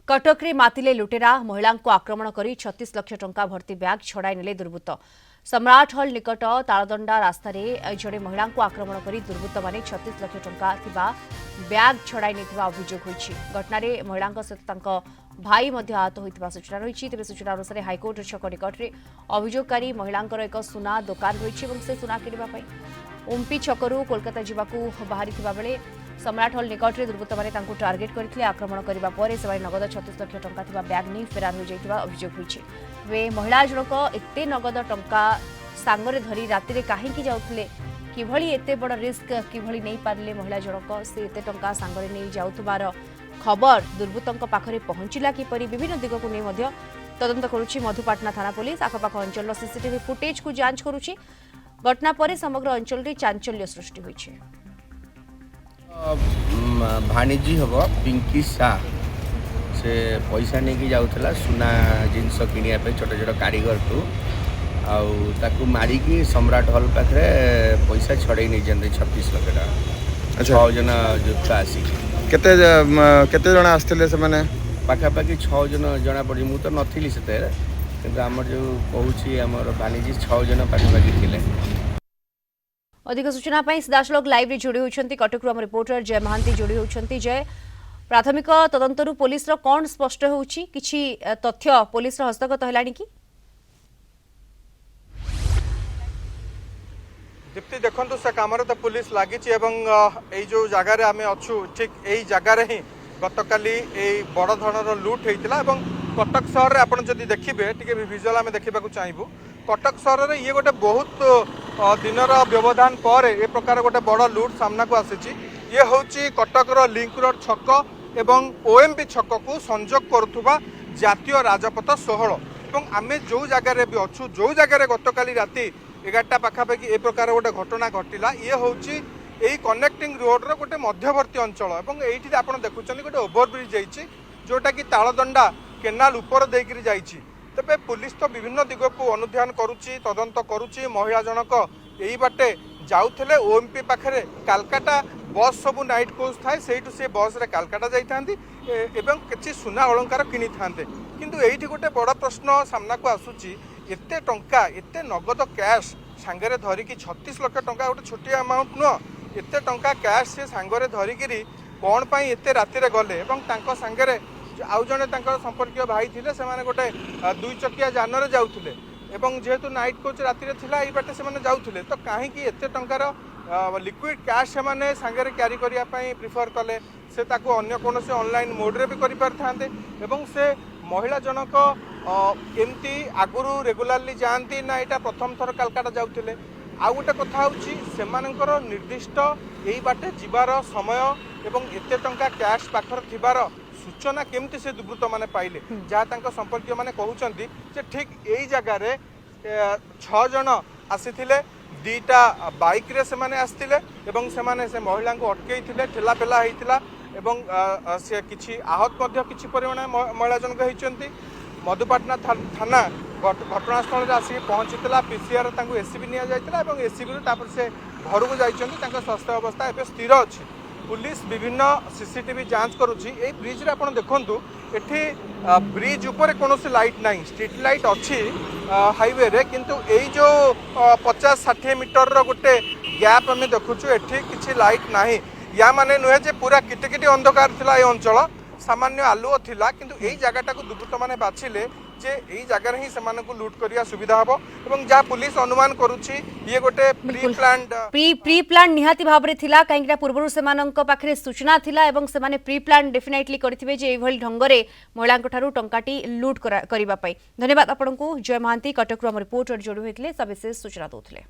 कटकरे मातिले लुटेरा महिला को आक्रमण कर 36 लाख टंका भर्ती ब्याग छड़ाई नेले दुर्बृत्त। सम्राट हल निकट तालदंडा रास्त जड़े महिला को आक्रमण कर दुर्बृत्त मैंने 36 लाख टंका ब्याग छड़ाई नहीं अभियोग होती। घटना महिला सहित भाई आहत होता सूचना रही। तेज सूचना अनुसार हाइकोर्ट छक निकट में अभियोगकारी महिला एक सुना दुकान रही से सुना किणवाई ओम्पी छकरू कोलकाता जावाक बाहरी बेले सम्राट हल निकट में दुर्बृत्त मैंने टार्गेट करते आक्रमण करने पर से नगद 36 लाख टंका ब्याग नहीं फेरार हो जाता अभियोग होती। महिला जनक एत नगद टंका सांगरे धरी राति कहीं जाऊे किभली एते बड़ रिस्क किभली नहीं पारे महिला जनक से एते टंका सांगरे नहीं जाउतबार खबर दुर्बृत्तों पाखरे पहुंचला किपरि विभिन्न दिग को नहीं तदंत करुछि मधुपाटना थाना पुलिस। आखपाख अंचल सीसीटीवी फुटेज को जांच करुछि। घटना पर समग्र अंचल रे चांचल्य सृष्टि होइछि। भाणीजी हम पिंकी शाह से पैसा नहीं जाऊला सुना जिनस किनिया छोट छोट कारीगर टू आकु मारिकी सम्राट हल पाखे पैसा छड़े नहीं जाते 36 लाख टका। 6 जन जुक्त आसिक केते जन आसते से माने पाखापाखि 6 जन जना पड़ी मु तो नथिली से आम जो कहूँ आम भाणीजी 6 जन पाखापाखि थे। अधिक सूचना सीधासलख लाइव रे जोड़ी होती कटकरू आम रिपोर्टर जय महांती जोड़ी होती। जय प्राथमिक तदंतरु पुलिस कौन स्पष्ट होउछि किछि तथ्य पुलिस हस्तगत हैलानी कि दीप्ति देखु से कम तो पुलिस लगी जो जगार आम अच्छु ठीक यही जगार ही गतकाली बड़ धरण लुट होता है। कटक सहर में आपड़ जब देखिए टी विजुआल आम देखा चाहबू कटक सहर में ये गोटे बहुत दिनर व्यवधान पर ए प्रकार गोटे बड़ लुट सामना को आसी। ये हूँ कटकर लिंक रोड छक एवं ओएमपी छक को संजोग करुवा जातीय राजपथ 16 आम जो जगार भी अच्छु जो जगार गतकाली राति 11टा पाखापाखि ए प्रकार गोटे घटना घटला। ये हूँ यही कनेक्टिंग रोड गोटे मध्यवर्ती अंचल और ये आप देखुं गोटे ओभरब्रिज जाइए जोटा कि तालदंडा केनाल उपर देकर जाइए। तेरे पुलिस तो विभिन्न दिग को अनुध्यान करुच्ची तदंत करुच्ची। महिला जनक यही बाटे जाऊे ओएमपी पाखे कालकाटा बस सबू नाइट कोच थाए से बस रे कालकाटा जाइथांती एवं किसी सुना अलंकार किनी थांते। किंतु एठी गोटे बड़ प्रश्न सामना को आसुची एते टंका एते नगद कैश सांगरे धरिकी 36 लाख टंका गोटे छोटिया अमाउंट नुह एते टंका कैश से सांगरे धरिकी कौन पाई एते राति रे गले एवं तांको सांगरे आउ जने तांकर संपर्कीय भाई थिले से गोटे 2 चकिया जान रे जाउथुले एवं जेहेतु नाइट कोच राति रे थिला एई बाटे से जाउथुले तो काहे कि एते टंकार लिक्विड कैश से माने सांगरे क्यारी करिया पई प्रिफर कले से ताको अन्य कोनोसे ऑनलाइन मोड रे भी करि परथांते एवं से महिला जनक एमती आगुरु रेगुलारली जानती ना यहाँ प्रथम थर कालकाटा जाउथिले। आ गोटे कथा होची सेमानकर निर्दिष्ट यही बाटे जीवार समय एवं एते टंका कैश पाखर थिबार सूचना केमती से दुर्बृत्त माने पाइले जहाँ तांको संपर्कीय माने कहउचंती जे ठीक यही जगह रे 6 जन आसीथिले 2टा बाइक रे से माने आस्थिले एवं से माने से महिला को अटकईथिले ठेला पेला हेइथिला एवं से किछि आहत मध्य किछि परिमाण महिला जनक होइचंती। मधुपाटना थाना घटनास्थल में आसिक पहुंची पीसीआर एसीबी नि जाइतिला एवं एसीबी तापर से घर को जाइचंती तांका स्वास्थ्य अवस्था एबे स्थिर अछि। पुलिस विभिन्न सीसीटीवी जांच करुच्ची। ये ब्रिज रे आपण देखंतु एठी ब्रिज ऊपर कोनोसी लाइट नाही स्ट्रीट लाइट अछि हाईवे रे किंतु एई जो 50-60 मीटर रो गोटे गैप आम देखुछु एठी किछि लाइट नाही। या माने नुहे जे पूरा किटकिटी अंधकार थिला ए अंचल सामान्य आलुओ थिला किंतु एई जगहटा को दुर्बृत्त माने बाछिले जे एई जगह ही सेमान को लूट करिया सुविधा हबो एवं जा पुलिस अनुमान करुछि ये गोटे प्री प्लान निहाती भाबरे थिला काहेकि पूर्वरु सेमानंक पाखरे सूचना थिला एवं सेमाने प्री प्लान डेफिनेटली करथिबे जे एभली ढंगरे महिलांक ठारू टंकाटी लूट करिबा पई। धन्यवाद आपनकु जय महांती कटकरू हम रिपोर्टर जोड़ी होइतले सविशेष सूचना दोथले।